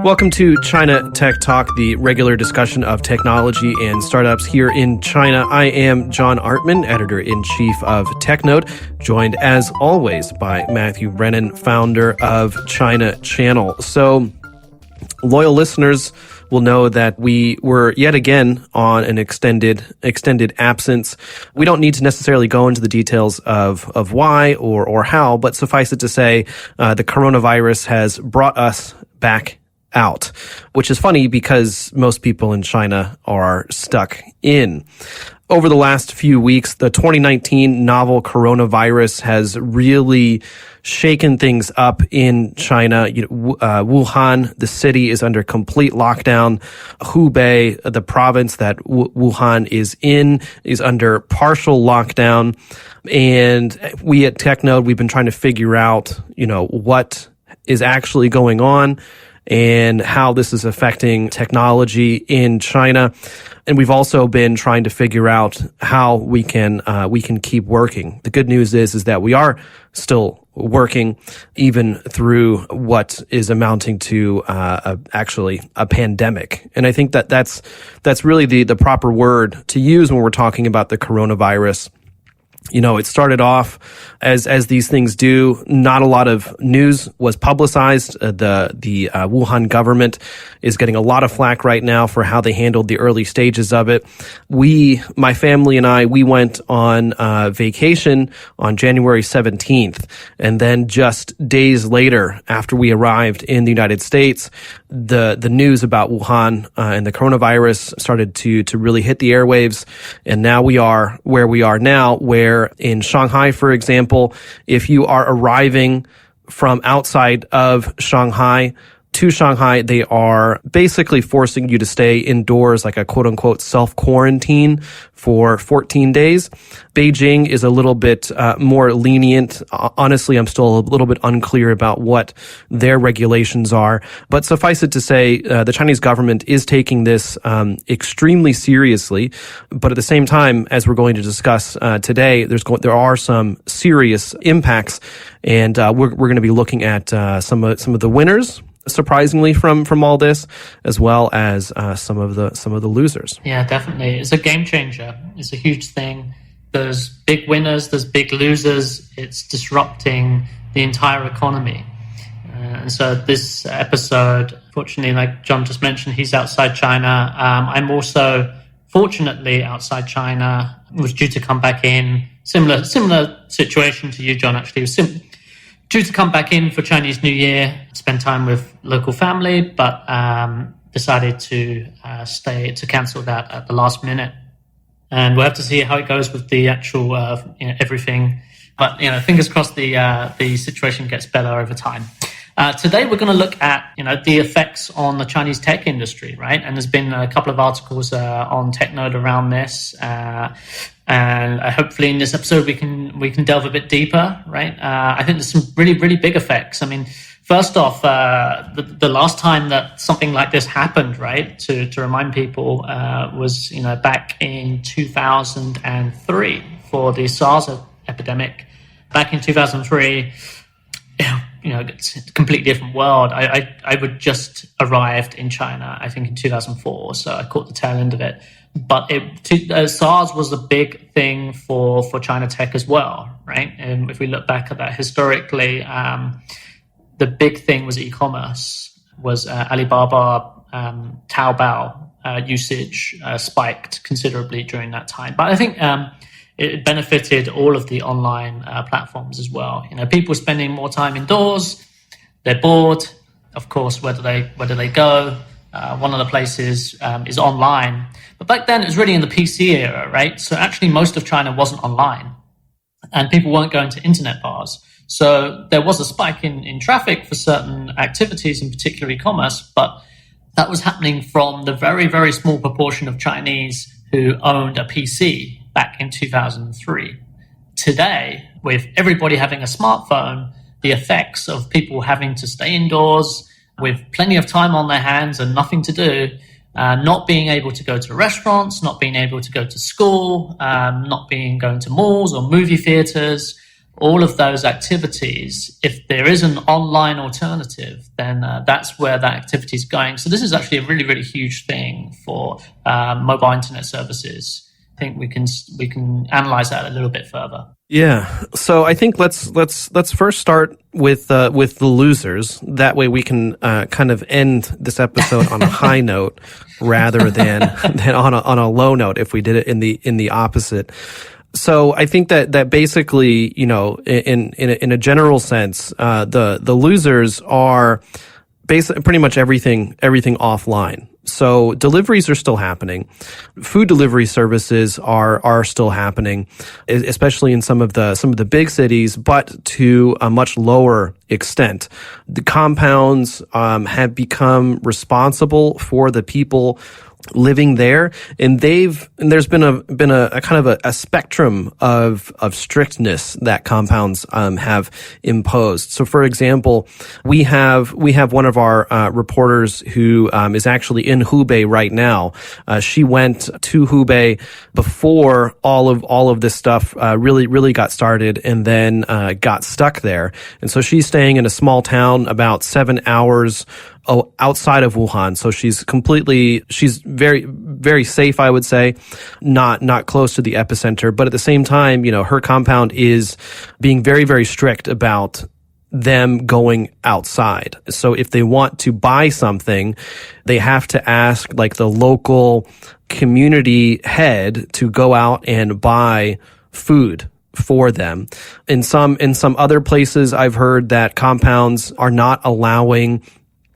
Welcome to China Tech Talk, the regular discussion of technology and startups here in China. I am John Artman, editor-in-chief of TechNode, joined as always by Matthew Brennan, founder of China Channel. So, loyal listeners will know that we were yet again on an extended absence. We don't need to necessarily go into the details of why or how, but suffice it to say, the coronavirus has brought us back out, which is funny because most people in China are stuck in. Over the last few weeks, the 2019 novel coronavirus has really shaken things up in China. Wuhan, the city, is under complete lockdown. Hubei, the province that Wuhan is in, is under partial lockdown. And we at TechNode, we've been trying to figure out, what is actually going on and how this is affecting technology in China. And we've also been trying to figure out how we can keep working. The good news is that we are still working even through what is amounting to actually a pandemic. And I think that that's really the proper word to use when we're talking about the coronavirus. It started off as these things do. Not a lot of news was publicized. The Wuhan government is getting a lot of flack right now for how they handled the early stages of it. My family and I, we went on vacation on January 17th. And then just days later, after we arrived in the United States, the news about Wuhan and the coronavirus started to really hit the airwaves. And now we are where we are now, where in Shanghai, for example, if you are arriving from outside of Shanghai to Shanghai, they are basically forcing you to stay indoors, like a quote-unquote self-quarantine for 14 days. Beijing is a little bit more lenient. Honestly, I'm still a little bit unclear about what their regulations are. But suffice it to say, the Chinese government is taking this extremely seriously. But at the same time, as we're going to discuss today, there are some serious impacts, and we're going to be looking at some of the winners, surprisingly, from all this, as well as some of the losers. Yeah, definitely. It's a game changer. It's a huge thing. There's big winners, there's big losers. It's disrupting the entire economy. And so this episode, fortunately, like John just mentioned, he's outside China. I'm also, fortunately, outside China. Was due to come back in. Similar situation to you, John, actually. Due to come back in for Chinese New Year, spend time with local family, but decided to cancel that at the last minute. And we'll have to see how it goes with the actual everything. But fingers crossed the situation gets better over time. Today we're going to look at the effects on the Chinese tech industry, right? And there's been a couple of articles on TechNode around this. And hopefully in this episode we can delve a bit deeper, right? I think there's some really, really big effects. I mean, first off, the last time that something like this happened, right, to remind people, was back in 2003 for the SARS epidemic. Back in 2003, it's a completely different world. I would just arrived in China, I think in 2004, so I caught the tail end of it. But SARS was a big thing for China tech as well, right? And if we look back at that historically, the big thing was e-commerce, was Alibaba, Taobao usage spiked considerably during that time. But I think it benefited all of the online platforms as well. People spending more time indoors, they're bored. Of course, where do they go? One of the places is online. But back then, it was really in the PC era, right? So actually, most of China wasn't online, and people weren't going to internet bars. So there was a spike in traffic for certain activities, in particular e-commerce, but that was happening from the very, very small proportion of Chinese who owned a PC back in 2003. Today, with everybody having a smartphone, the effects of people having to stay indoors with plenty of time on their hands and nothing to do, not being able to go to restaurants, not being able to go to school, going to malls or movie theaters, all of those activities, if there is an online alternative, then that's where that activity is going. So this is actually a really, really huge thing for mobile internet services. I think we can analyze that a little bit further. Yeah. So I think let's first start with the losers. That way we can kind of end this episode on a high note rather than on a low note if we did it in the opposite. So I think that basically, you know, in a general sense, the losers are basically pretty much everything offline. So deliveries are still happening. Food delivery services are still happening, especially in some of the big cities, but to a much lower extent. The compounds have become responsible for the people living there, and there's been a kind of a spectrum of strictness that compounds have imposed. So, for example, we have one of our reporters who is actually in Hubei right now. She went to Hubei before all of this stuff really got started, and then got stuck there. And so she's staying in a small town about 7 hours outside of Wuhan. So she's very, very safe, I would say, not close to the epicenter. But at the same time, you know, her compound is being very, very strict about them going outside. So if they want to buy something, they have to ask like the local community head to go out and buy food for them. In some other places, I've heard that compounds are not allowing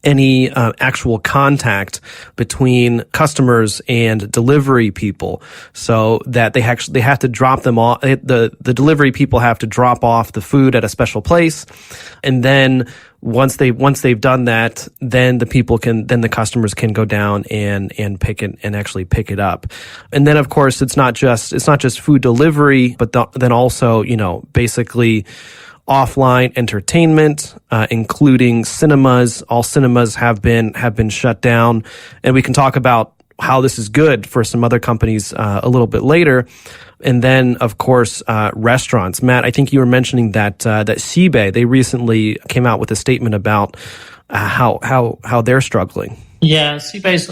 any actual contact between customers and delivery people, so that they have to drop them off. The delivery people have to drop off the food at a special place, and then once they've done that, then the customers can go down and pick it and actually pick it up. And then of course it's not just food delivery, but then also, you know, basically offline entertainment, including cinemas. All cinemas have been shut down, and we can talk about how this is good for some other companies a little bit later. And then, of course, restaurants. Matt, I think you were mentioning that Xibei, they recently came out with a statement about how they're struggling. Yeah, Xibei's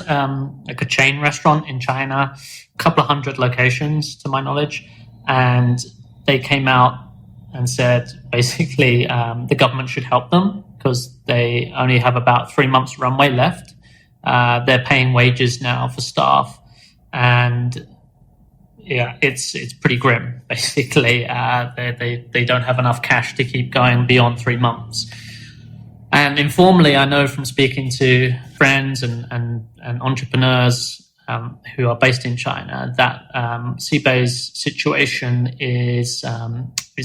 like a chain restaurant in China, a couple of hundred locations to my knowledge, and they came out and said basically the government should help them because they only have about 3 months runway left. They're paying wages now for staff, and yeah, it's pretty grim. Basically, they don't have enough cash to keep going beyond 3 months. And informally, I know from speaking to friends and entrepreneurs who are based in China that Xibei's situation is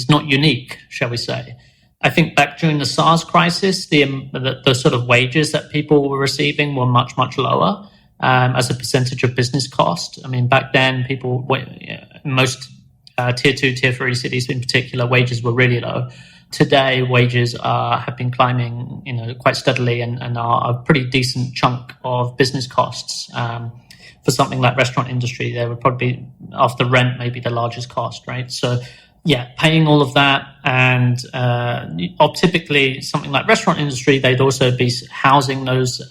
not unique, shall we say. I think back during the SARS crisis, the sort of wages that people were receiving were much, much lower as a percentage of business cost. I mean, back then, most tier 2, tier 3 cities in particular, wages were really low. Today, wages have been climbing, you know, quite steadily and are a pretty decent chunk of business costs. For something like restaurant industry, they would probably be, after rent, maybe the largest cost, right? So, yeah, paying all of that, and typically something like restaurant industry, they'd also be housing those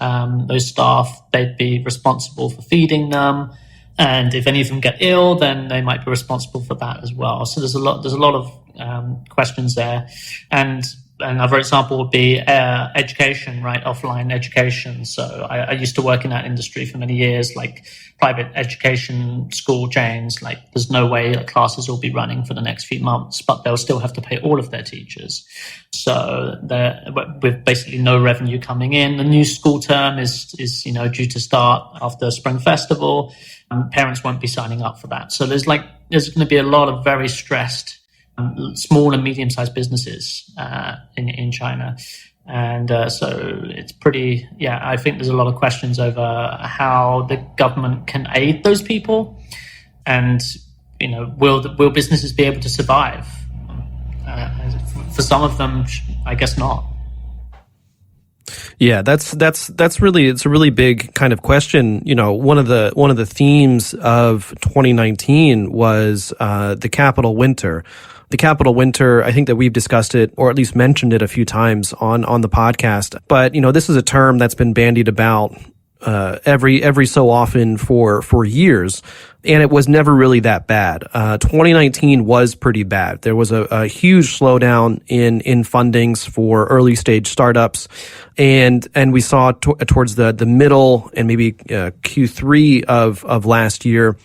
staff. They'd be responsible for feeding them, and if any of them get ill, then they might be responsible for that as well. So there's a lot of questions there, and another example would be education, right? Offline education. So I used to work in that industry for many years, like private education school chains. Like there's no way that classes will be running for the next few months, but they'll still have to pay all of their teachers. So with basically no revenue coming in, the new school term is due to start after Spring Festival. Parents won't be signing up for that. So there's going to be a lot of very stressed small and medium-sized businesses in China. And so it's pretty, I think there's a lot of questions over how the government can aid those people. And, will businesses be able to survive? For some of them, I guess not. Yeah, it's a really big kind of question. One of the themes of 2019 was the capital winter, the capital winter, I think that we've discussed it, or at least mentioned it a few times on the podcast. But, this is a term that's been bandied about every so often for years, and it was never really that bad. 2019 was pretty bad. There was a huge slowdown in fundings for early stage startups, and we saw towards the middle and maybe Q3 of last year,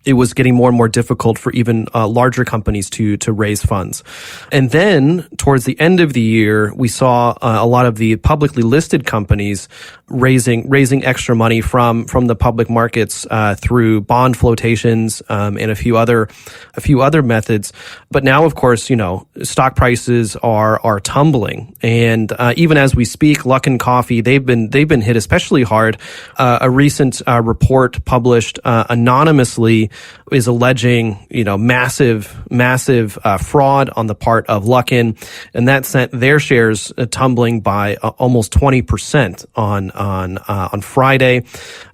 it was getting more and more difficult for even larger companies to raise funds. And then towards the end of the year, we saw a lot of the publicly listed companies raising extra money from the public markets through bond flotations and a few other methods. But now, of course, stock prices are tumbling, and even as we speak, Luckin Coffee, they've been hit especially hard. A recent report published anonymously is alleging, massive fraud on the part of Luckin, and that sent their shares tumbling by almost 20% on Friday.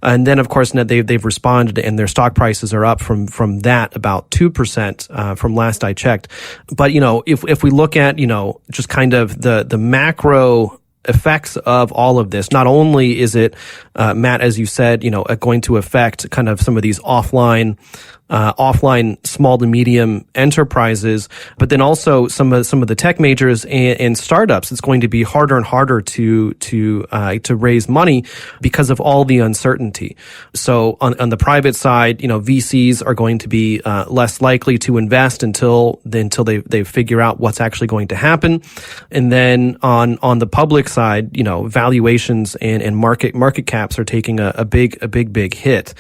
And then, of course, they've responded, and their stock prices are up from that about 2% from last I checked. But if we look at just kind of the macro effects of all of this, not only is it, Matt, as you said, going to affect kind of some of these offline small to medium enterprises, but then also some of the tech majors and startups. It's going to be harder and harder to raise money because of all the uncertainty. So on the private side, VCs are going to be less likely to invest until they figure out what's actually going to happen. And then on the public side, valuations and market caps are taking a big hit.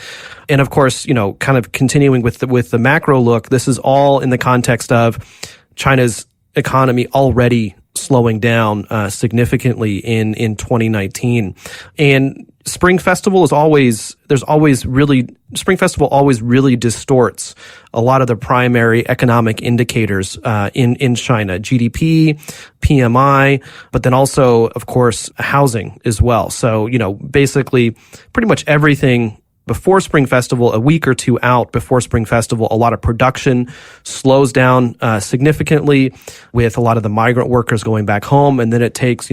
And of course, kind of continuing with the macro look, this is all in the context of China's economy already slowing down significantly in 2019. And Spring Festival always really distorts a lot of the primary economic indicators in China, GDP, PMI, but then also, of course, housing as well. So, basically pretty much everything before Spring Festival, a week or two out before Spring Festival, a lot of production slows down significantly, with a lot of the migrant workers going back home, and then it takes,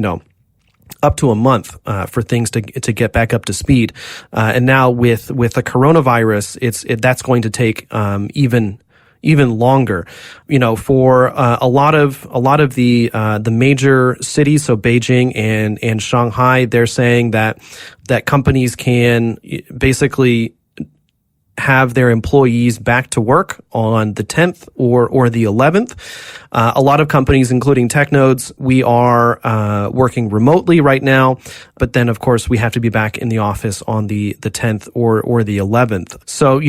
up to a month for things to get back up to speed. And now with the coronavirus, that's going to take even longer. For a lot of the major cities, so Beijing and Shanghai, they're saying that companies can basically have their employees back to work on the 10th or the 11th. A lot of companies, including TechNode's, we are working remotely right now, but then of course we have to be back in the office on the 10th or the 11th. So,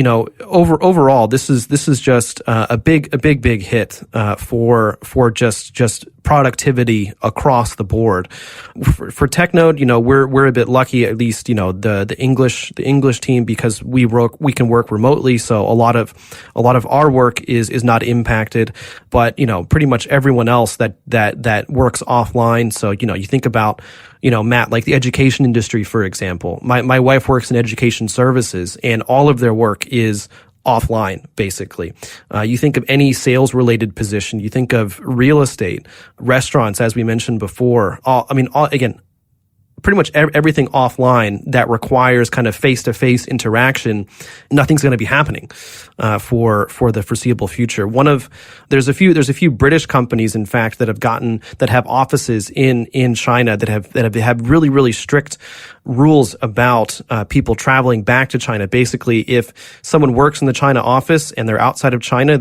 overall, this is just a big hit for just productivity across the board. For TechNode, we're a bit lucky, at least, the English team, because we can work remotely. So a lot of our work is not impacted, but, pretty much everyone else that works offline. So, you think about, Matt, like the education industry, for example. My wife works in education services, and all of their work is offline, basically. You think of any sales related position, you think of real estate, restaurants, as we mentioned before. Again, pretty much everything offline that requires kind of face-to-face interaction, nothing's going to be happening for the foreseeable future. There's a few British companies, in fact, that have offices in China that have really strict rules about people traveling back to China. Basically, if someone works in the China office and they're outside of China,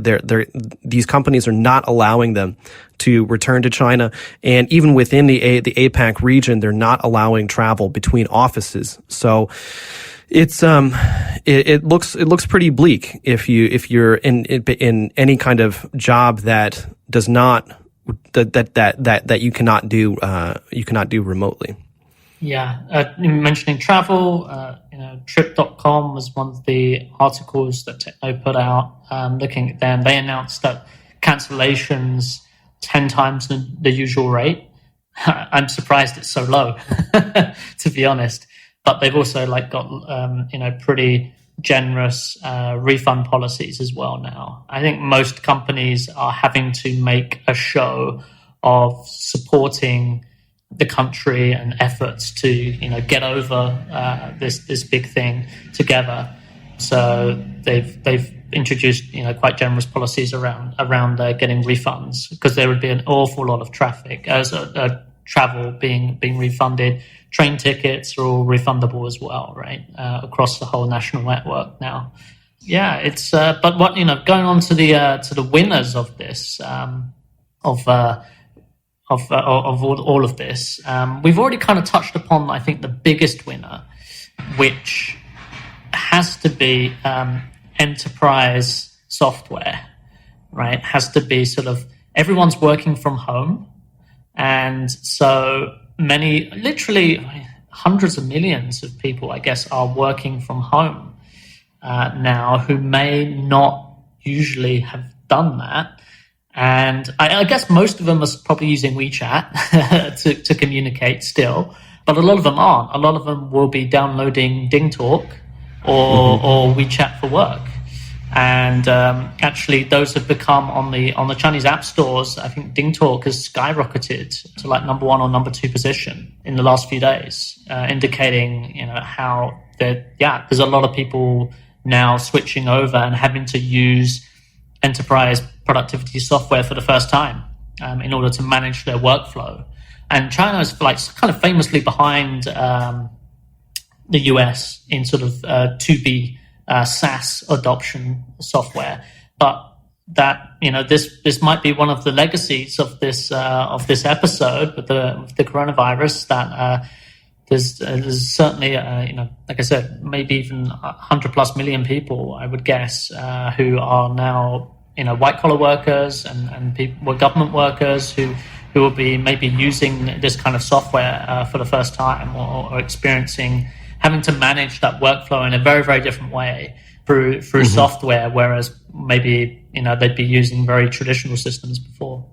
these companies are not allowing them to return to China. And even within the APAC region, they're not allowing travel between offices. So it looks pretty bleak if you're in any kind of job that does not that you cannot do remotely. Yeah, mentioning travel, Trip.com was one of the articles that TechNode put out. Looking at them, they announced that cancellations 10 times the usual rate. I'm surprised it's so low, to be honest. But they've also got pretty generous refund policies as well now. I think most companies are having to make a show of supporting the country and efforts to, get over this big thing together. So they've introduced, quite generous policies around getting refunds, because there would be an awful lot of traffic as travel being refunded. Train tickets are all refundable as well, right? Across the whole national network now. Yeah, it's but what going on to the winners of this of all of this, we've already kind of touched upon, I think, the biggest winner, which has to be enterprise software, right? Has to be sort of everyone's working from home, and so many, literally hundreds of millions of people, I guess, are working from home now, who may not usually have done that. And I guess most of them are probably using WeChat to communicate still, but a lot of them aren't. A lot of them will be downloading DingTalk or WeChat for work. And actually, those have become on the Chinese app stores. I think DingTalk has skyrocketed to like number 1 or number 2 position in the last few days, indicating how there's a lot of people now switching over and having to use enterprise productivity software for the first time in order to manage their workflow. And China is like kind of famously behind the US in sort of 2B SaaS adoption software, but that this might be one of the legacies of this episode with the coronavirus, that there's certainly like I said, maybe even 100+ million people, I would guess, who are now white collar workers and people, government workers who will be maybe using this kind of software for the first time, or experiencing having to manage that workflow in a very, very different way through software, whereas maybe they'd be using very traditional systems before.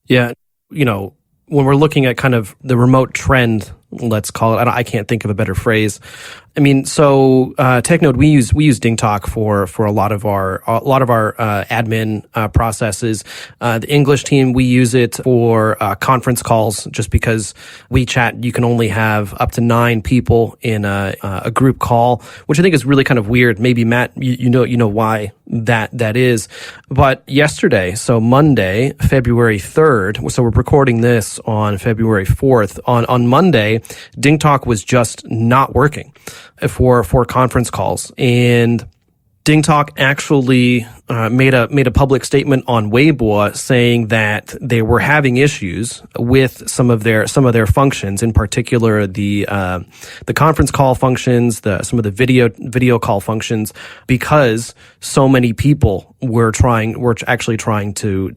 Yeah, when we're looking at kind of the remote trend, let's call it, I can't think of a better phrase. I mean, so TechNode, we use DingTalk for a lot of our admin processes. The English team, we use it for conference calls, just because WeChat, you can only have up to 9 people in a group call, which I think is really kind of weird. Maybe Matt, you know why that is. But yesterday, so Monday, February 3rd, so we're recording this on February 4th. On Monday, DingTalk was just not working for conference calls, and DingTalk actually made a public statement on Weibo saying that they were having issues with some of their functions, in particular the conference call functions, some of the video call functions, because so many people were actually trying to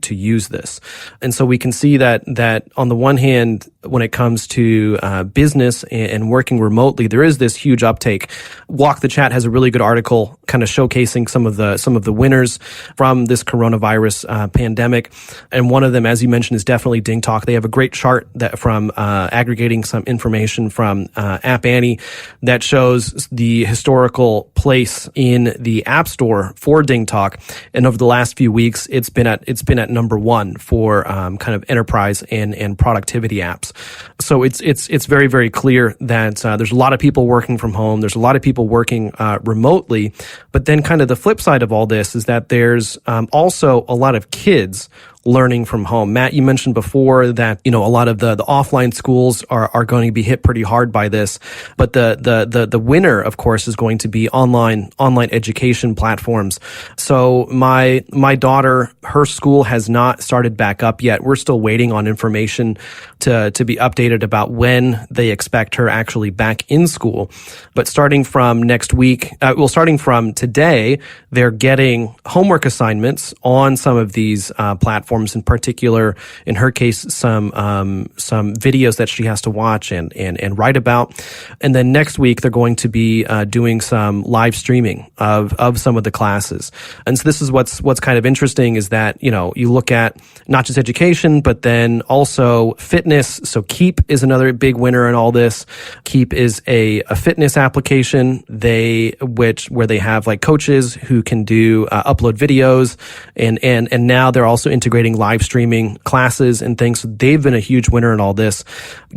use this. And so we can see that on the one hand, when it comes to business and working remotely, there is this huge uptake. Walk the Chat has a really good article kind of showcasing some of the winners from this coronavirus pandemic, and one of them, as you mentioned, is definitely DingTalk. They have a great chart that from aggregating some information from App Annie that shows the historical place in the App Store for DingTalk, and over the last few weeks, it's been at number 1 for kind of enterprise and productivity apps. So it's very, very clear that there's a lot of people working from home. There's a lot of people working remotely. But then kind of the flip side of all this is that there's also a lot of kids learning from home. Matt, you mentioned before that, a lot of the offline schools are going to be hit pretty hard by this. But the winner, of course, is going to be online education platforms. So my daughter, her school has not started back up yet. We're still waiting on information to be updated about when they expect her actually back in school. But starting from next week, starting from today, they're getting homework assignments on some of these platforms. platforms, in particular, in her case, some videos that she has to watch and write about. And then next week, they're going to be doing some live streaming of some of the classes. And so this is what's kind of interesting is that, you look at not just education, but then also fitness. So Keep is another big winner in all this. Keep is a fitness application where they have like coaches who can do upload videos and now they're also integrating live streaming classes and things. So they've been a huge winner in all this.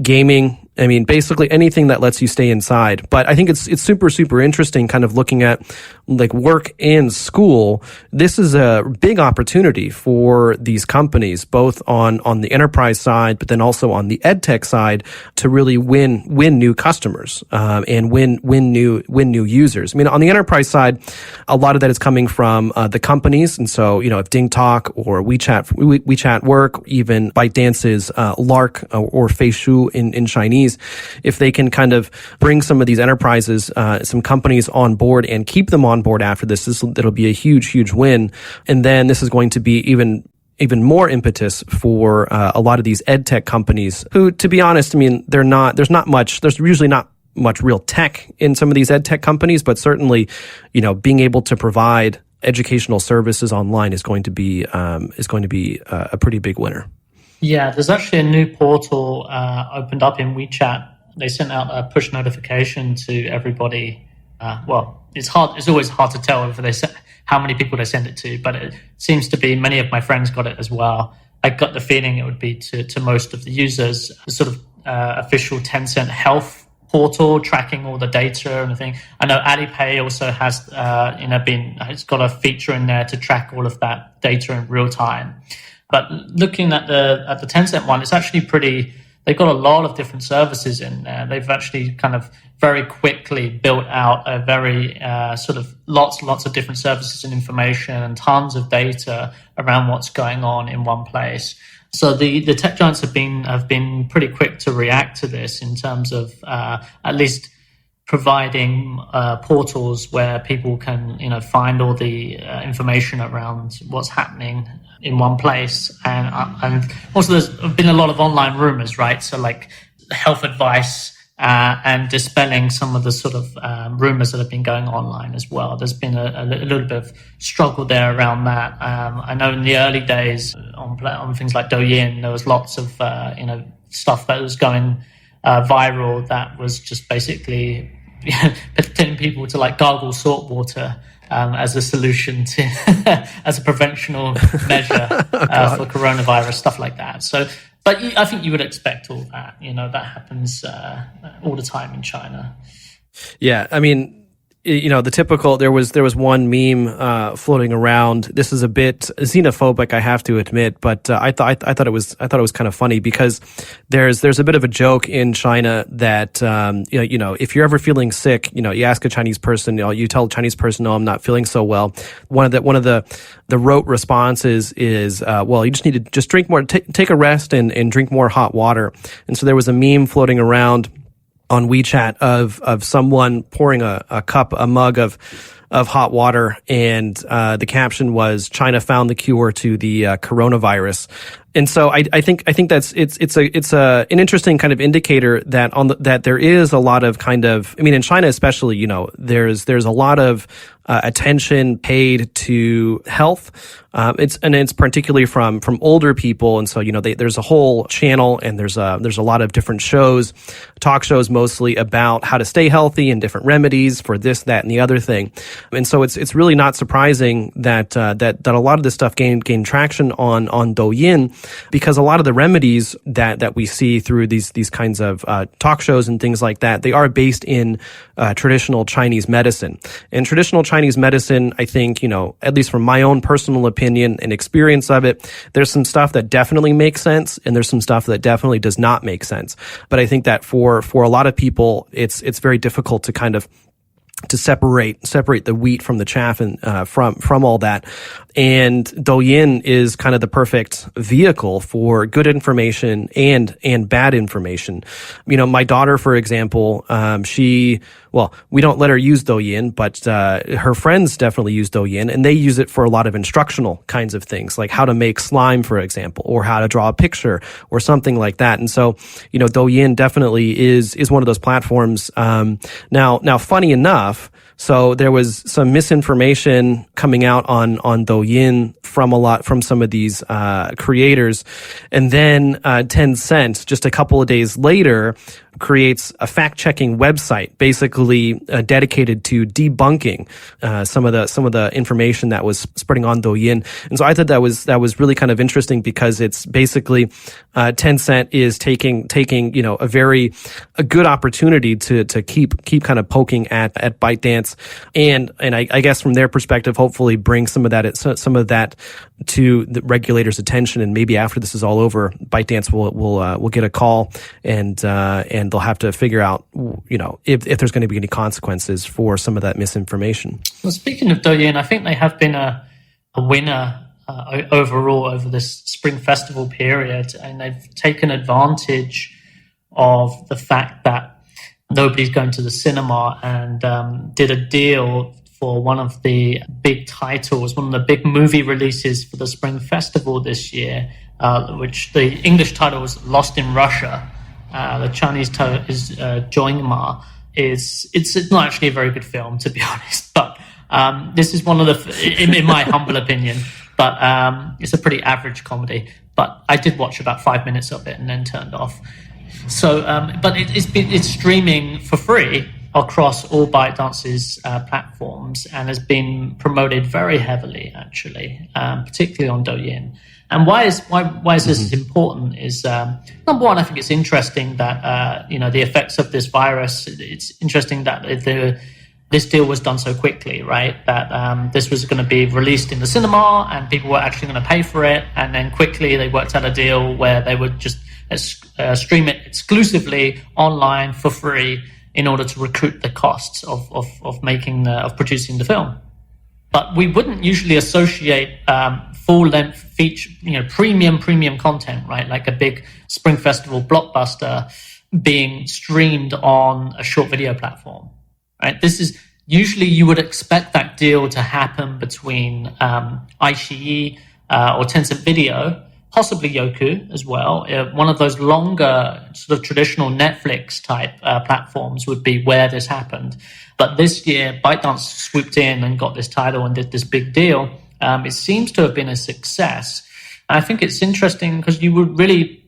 Gaming, I mean, basically anything that lets you stay inside. But I think it's super, super interesting kind of looking at like work and school. This is a big opportunity for these companies, both on the enterprise side, but then also on the ed tech side to really win new customers, and win new users. I mean, on the enterprise side, a lot of that is coming from the companies. And so, if DingTalk or WeChat Work, even ByteDance's Lark or Feishu in Chinese, if they can kind of bring some of these enterprises, some companies on board and keep them on board after it'll be a huge, huge win. And then this is going to be even more impetus for a lot of these ed tech companies who, to be honest, I mean, there's usually not much real tech in some of these ed tech companies, but certainly, being able to provide educational services online is going to be a pretty big winner. Yeah, there's actually a new portal opened up in WeChat. They sent out a push notification to everybody. It's always hard to tell how many people they send it to, but it seems to be many of my friends got it as well. I got the feeling it would be to most of the users, the sort of official Tencent health portal tracking all the data and everything. I know Alipay also has, it's got a feature in there to track all of that data in real time. But looking at the Tencent one, it's actually they've got a lot of different services in there. They've actually kind of very quickly built out a very sort of lots of different services and information and tons of data around what's going on in one place. So the tech giants have been pretty quick to react to this in terms of at least providing portals where people can find all the information around what's happening in one place, and also there's been a lot of online rumors, right? So like health advice and dispelling some of the sort of rumors that have been going online as well. There's been a little bit of struggle there around that. I know in the early days on things like Douyin, there was lots of stuff that was going viral that was just basically telling people to like gargle salt water as a solution to as a preventional measure for coronavirus, stuff like that. So, but I think you would expect all that. That happens all the time in China. Yeah, I mean, the typical. There was one meme floating around. This is a bit xenophobic, I have to admit, but I thought it was kind of funny because there's a bit of a joke in China that if you're ever feeling sick, you ask a Chinese person, you tell a Chinese person, no, I'm not feeling so well. One of the rote responses is, well, you just need to just drink more, take a rest and drink more hot water. And so there was a meme floating around on WeChat of someone pouring a mug of hot water, and the caption was "China found the cure to the coronavirus." And so I think that's it's an interesting kind of indicator that there is a lot of kind of, I mean, in China especially, there's a lot of attention paid to health. It's particularly from older people, and so there's a whole channel, and there's a lot of different shows, talk shows mostly about how to stay healthy and different remedies for this, that, and the other thing. And so it's really not surprising that a lot of this stuff gained traction on Douyin, because a lot of the remedies that we see through these kinds of talk shows and things like that, they are based in traditional Chinese medicine. And traditional Chinese medicine, I think, at least from my own personal opinion and experience of it, there's some stuff that definitely makes sense, and there's some stuff that definitely does not make sense. But I think that for a lot of people, it's very difficult to kind of to separate the wheat from the chaff and from all that. And Douyin is kind of the perfect vehicle for good information and bad information. My daughter, for example, she well, we don't let her use Douyin, but her friends definitely use Douyin, and they use it for a lot of instructional kinds of things, like how to make slime, for example, or how to draw a picture or something like that. And so, Douyin definitely is one of those platforms. Now, funny enough, so there was some misinformation coming out on Douyin from some of these creators, and then Tencent just a couple of days later creates a fact-checking website, basically dedicated to debunking some of the information that was spreading on Douyin. And so I thought that was really kind of interesting, because it's basically Tencent is taking a good opportunity to keep kind of poking at ByteDance, and I guess from their perspective, hopefully bring some of that to the regulators' attention, and maybe after this is all over, ByteDance will get a call, and they'll have to figure out, if there's going to be any consequences for some of that misinformation. Well, speaking of Douyin, I think they have been a winner overall over this Spring Festival period, and they've taken advantage of the fact that nobody's going to the cinema, and did a deal for one of the big titles, one of the big movie releases for the Spring Festival this year, which the English title was Lost in Russia. The Chinese title is Joingma. It's not actually a very good film, to be honest, but this is one of the, in my humble opinion, but it's a pretty average comedy. But I did watch about 5 minutes of it and then turned off. So, but it's streaming for free across all ByteDance's platforms, and has been promoted very heavily, actually, particularly on Douyin. And why is this important? Is number one, I think it's interesting that the effects of this virus. It's interesting that this deal was done so quickly, right? That this was going to be released in the cinema, and people were actually going to pay for it, and then quickly they worked out a deal where they would just stream it exclusively online for free in order to recoup the costs of producing the film. But we wouldn't usually associate full-length feature, premium content, right? Like a big Spring Festival blockbuster being streamed on a short video platform, right? This is usually, you would expect that deal to happen between iQIYI or Tencent Video, possibly Youku as well. One of those longer sort of traditional Netflix type platforms would be where this happened. But this year, ByteDance swooped in and got this title and did this big deal. It seems to have been a success. I think it's interesting because you would really,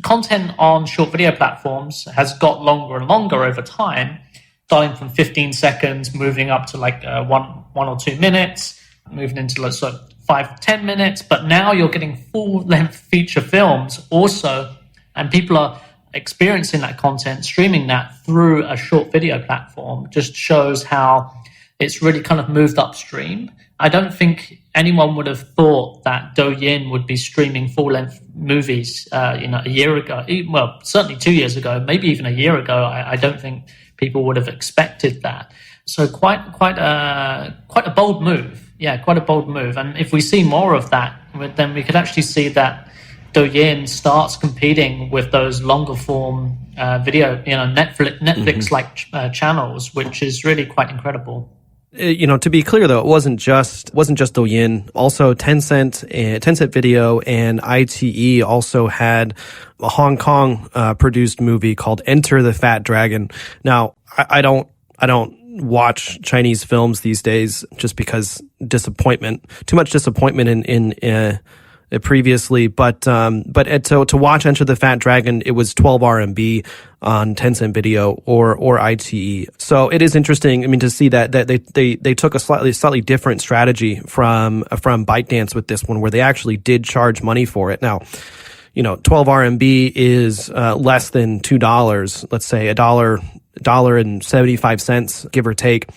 content on short video platforms has got longer and longer over time, starting from 15 seconds, moving up to like 1 or 2 minutes, moving into like sort of 5-10 minutes. But now you're getting full-length feature films also, and people are experiencing that content, streaming that through a short video platform. Just shows how it's really kind of moved upstream. I don't think anyone would have thought that Douyin would be streaming full-length movies, a year ago. Well, certainly 2 years ago, maybe even a year ago. I don't think people would have expected that. So quite a bold move. Yeah, quite a bold move. And if we see more of that, then we could actually see that Douyin starts competing with those longer form video, Netflix-like channels, which is really quite incredible. To be clear though, it wasn't just Douyin. Also, Tencent Video and iQIYI also had a Hong Kong produced movie called Enter the Fat Dragon. Now, I don't watch Chinese films these days just because too much disappointment in previously, but to watch Enter the Fat Dragon, it was 12 RMB on Tencent Video or iQIYI. So it is interesting, to see that they took a slightly different strategy from ByteDance with this one, where they actually did charge money for it. Now, 12 RMB is less than $2, let's say $1.75, give or take.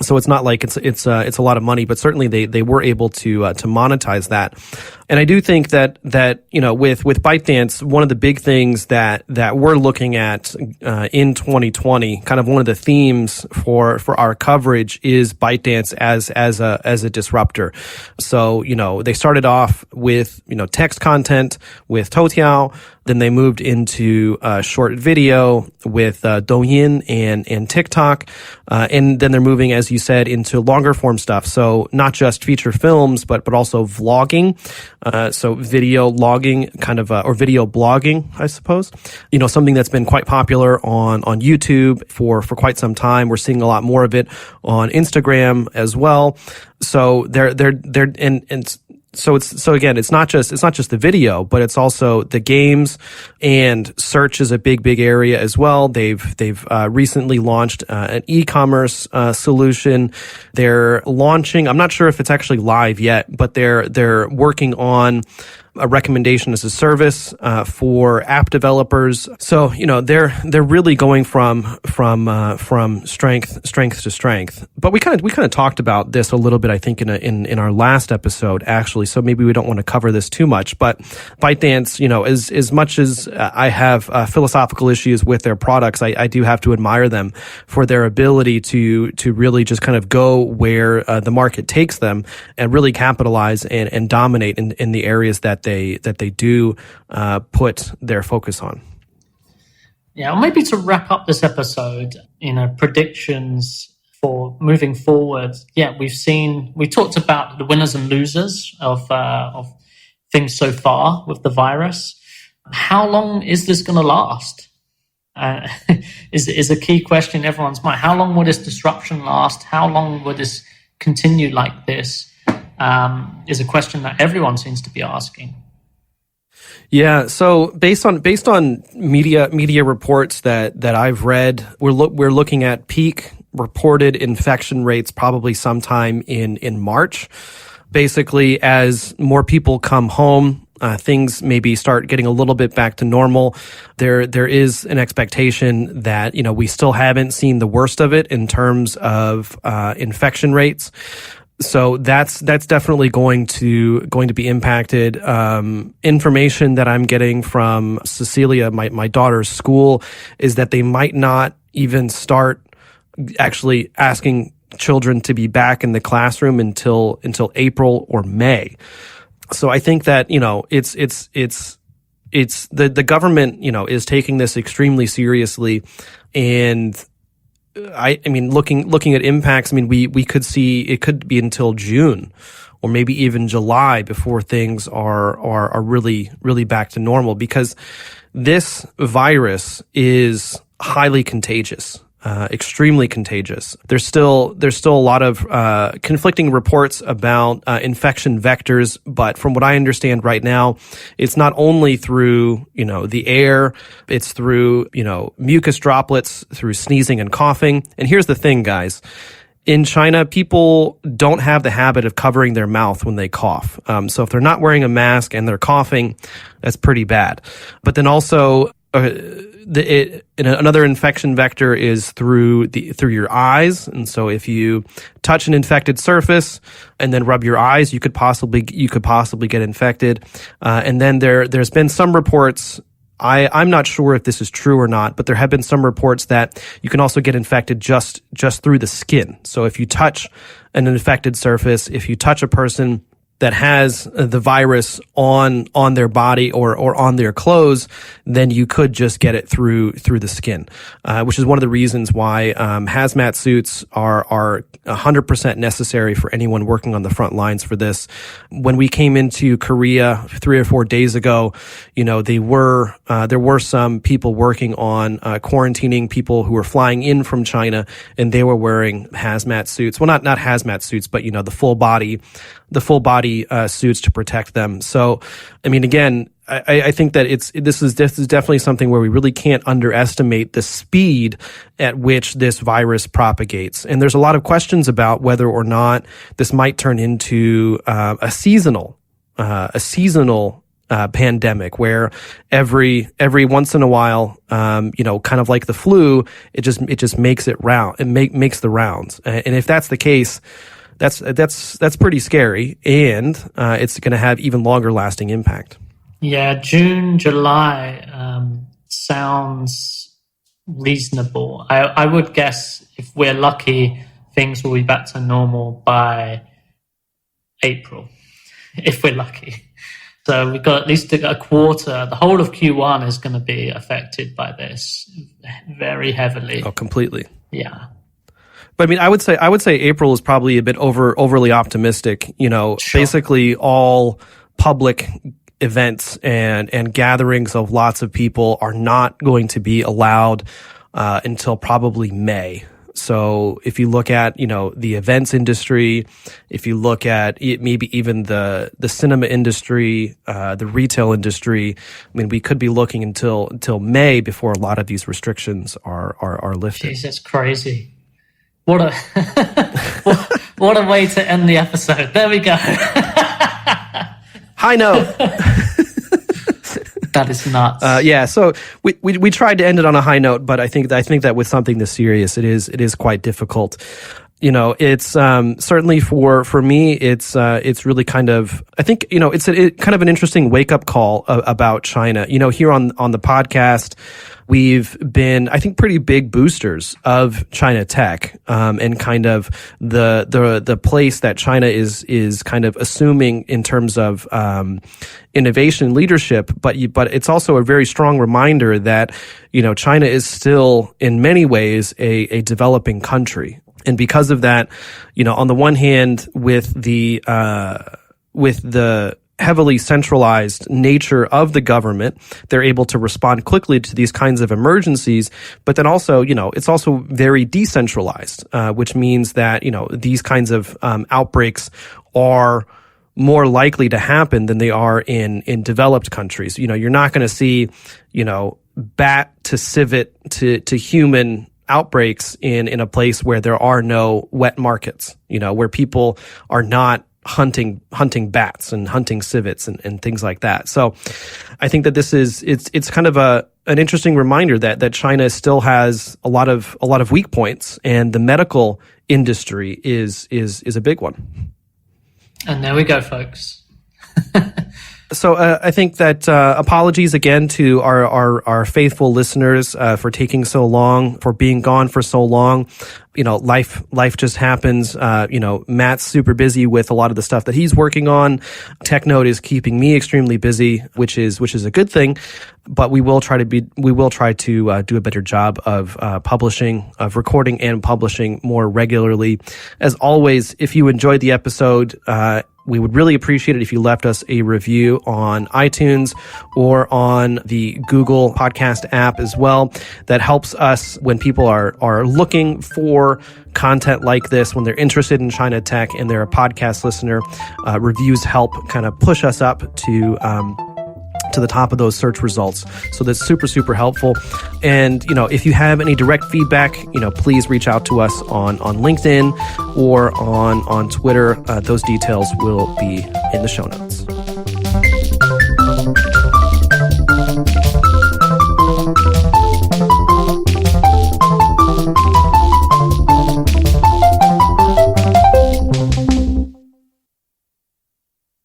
So it's not like it's a lot of money, but certainly they were able to monetize that. And I do think that with ByteDance, one of the big things that we're looking at in 2020, kind of one of the themes for our coverage, is ByteDance as a disruptor. So they started off with text content with Toutiao. Then they moved into short video with Douyin and TikTok. And then they're moving, as you said, into longer form stuff. So not just feature films, but also vlogging. So video logging or video blogging, I suppose. Something that's been quite popular on YouTube for quite some time. We're seeing a lot more of it on Instagram as well. So it's not just the video, but it's also the games, and search is a big area as well. They've recently launched an e-commerce solution. They're launching, I'm not sure if it's actually live yet, but they're working on a recommendation as a service for app developers. So they're really going from strength to strength. But we kind of talked about this a little bit, I think, in our last episode actually. So maybe we don't want to cover this too much. But ByteDance, as much as I have philosophical issues with their products, I do have to admire them for their ability to really just kind of go where the market takes them and really capitalize and dominate in the areas that they do put their focus on. Yeah, well, maybe to wrap up this episode, predictions for moving forward. Yeah, we talked about the winners and losers of things so far with the virus. How long is this going to last? Is a key question in everyone's mind. How long will this disruption last? How long will this continue like this? Is a question that everyone seems to be asking. Yeah, so based on media reports that I've read, we're looking at peak reported infection rates probably sometime in March. Basically, as more people come home, things maybe start getting a little bit back to normal. There is an expectation that we still haven't seen the worst of it in terms of infection rates. So that's definitely going to be impacted. Information that I'm getting from Cecilia, my daughter's school, is that they might not even start actually asking children to be back in the classroom until April or May. So I think that it's the government is taking this extremely seriously, and I mean, looking at impacts, I mean, we could see it could be until June or maybe even July before things are really back to normal, because this virus is highly contagious. Extremely contagious. There's still a lot of conflicting reports about infection vectors, but from what I understand right now, it's not only through the air, it's through mucus droplets, through sneezing and coughing. And here's the thing, guys. In China, people don't have the habit of covering their mouth when they cough. So if they're not wearing a mask and they're coughing, that's pretty bad. But then also, another infection vector is through your eyes, and so if you touch an infected surface and then rub your eyes, you could possibly get infected. And then there's been some reports. I'm not sure if this is true or not, but there have been some reports that you can also get infected just through the skin. So if you touch an infected surface, if you touch a person that has the virus on their body or on their clothes, then you could just get it through the skin, which is one of the reasons why hazmat suits are 100% necessary for anyone working on the front lines for this. When we came into Korea 3 or 4 days ago, there were some people working on quarantining people who were flying in from China, and they were wearing hazmat suits. Well, not hazmat suits, but the full body suits to protect them. So, I mean, again, I think that this is definitely something where we really can't underestimate the speed at which this virus propagates. And there's a lot of questions about whether or not this might turn into a seasonal pandemic, where every once in a while, kind of like the flu, it just makes it round. It makes the rounds. And if that's the case, that's pretty scary, and it's going to have even longer lasting impact. Yeah, June, July sounds reasonable. I would guess if we're lucky, things will be back to normal by April, if we're lucky. So we've got at least a quarter. The whole of Q1 is going to be affected by this very heavily. Oh, completely. Yeah. But I mean, I would say April is probably a bit overly optimistic. Sure. Basically all public events and gatherings of lots of people are not going to be allowed until probably May. So if you look at, the events industry, if you look at maybe even the cinema industry, the retail industry, I mean, we could be looking until May before a lot of these restrictions are lifted. Jeez, that's crazy. What a what a way to end the episode. There we go. High note. That is nuts. Yeah, so we tried to end it on a high note, but I think that with something this serious, it is quite difficult. It's certainly for me, it's really kind of, I think, it's kind of an interesting wake up call about China. Here on the podcast, we've been, I think, pretty big boosters of China tech, and kind of the place that China is kind of assuming in terms of innovation leadership. But it's also a very strong reminder that China is still in many ways a developing country. And because of that, on the one hand, with the heavily centralized nature of the government, they're able to respond quickly to these kinds of emergencies. But then also, it's also very decentralized, which means that, these kinds of outbreaks are more likely to happen than they are in developed countries. You're not going to see, bat to civet to human outbreaks in a place where there are no wet markets, where people are not hunting bats and hunting civets and things like that. So I think that it's kind of an interesting reminder that China still has a lot of weak points, and the medical industry is a big one. And there we go, folks. So I think that apologies again to our faithful listeners for taking so long, for being gone for so long. Life just happens. Matt's super busy with a lot of the stuff that he's working on. TechNode is keeping me extremely busy, which is a good thing. But we will try to do a better job of recording and publishing more regularly. As always, if you enjoyed the episode, we would really appreciate it if you left us a review on iTunes or on the Google Podcast app as well. That helps us when people are looking for content like this, when they're interested in China tech and they're a podcast listener. Reviews help kind of push us up to the top of those search results. So that's super, super helpful. And, if you have any direct feedback, please reach out to us on LinkedIn or on Twitter. Those details will be in the show notes.